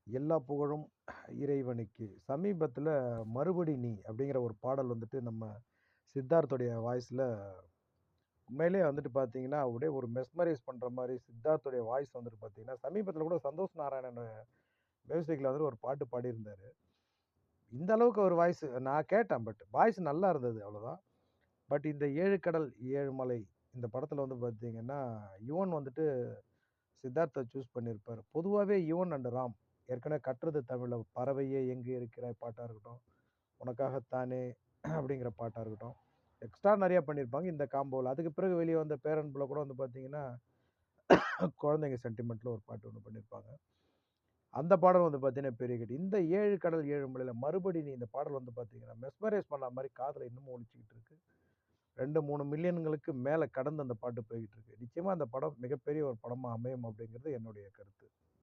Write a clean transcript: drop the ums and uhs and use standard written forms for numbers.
எல்லா புகழும் இறைவனுக்கு. சமீபத்தில "மறுபடி நீ" அப்படிங்கிற ஒரு பாடல் வந்துட்டு நம்ம சித்தார்த்துடைய வாய்ஸ்ல உண்மையிலேயே வந்துட்டு பார்த்தீங்கன்னா, அப்படியே ஒரு மெஸ்மரைஸ் பண்ற மாரி சித்தார்த்துடைய வாய்ஸ் வந்துட்டு பார்த்தீங்கன்னா, சமீபத்தில கூட சந்தோஷ் நாராயணன் மியூசிக்ல வந்துட்டு ஒரு பாட்டு பாடியிருந்தாரு. இந்த அளவுக்கு ஒரு வாய்ஸ் நான் கேட்டேன். வாய்ஸ் நல்லா இருந்தது அவ்வளோதான். இந்த "ஏழு கடல் ஏழு மலை" இந்த படத்தில வந்து பார்த்தீங்கன்னா, யுவன் வந்துட்டு சித்தார்த்த சூஸ் பண்ணியிருப்பாரு. பொதுவாவே யுவன் அண்ட் ராம் ஏற்கனவே "கற்றது தமிழ", "பறவையே எங்கே இருக்கிறாய்" பாட்டா இருக்கட்டும், "உனக்காகத்தானே" அப்படிங்கிற பாட்டா இருக்கட்டும், எக்ஸ்ட்ரா நெறைய பண்ணியிருப்பாங்க இந்த காம்போல. அதுக்கு பிறகு வெளிய வந்த பேரன்புல கூட வந்து பார்த்தீங்கன்னா, குழந்தைங்க சென்டிமென்ட்ல ஒரு பாட்டு ஒண்ணு பண்ணியிருப்பாங்க. அந்த பாடல் வந்து பார்த்தீங்கன்னா பெரிய ஹிட். இந்த "ஏழு கடல் ஏழு மலையில" மறுபடி நீ இந்த பாடல் வந்து பார்த்தீங்கன்னா, மெஸ்மரைஸ் பண்ண மாரி காதுல இன்னமும் ஒலிச்சுக்கிட்டு இருக்கு. 2, 3 மில்லியன்களுக்கு மேல கடந்து அந்த பாட்டு போய்க்கிட்டு இருக்கு. நிச்சயமா அந்த படம் மிகப்பெரிய ஒரு படமா அமையும் அப்படிங்கிறது என்னுடைய கருத்து.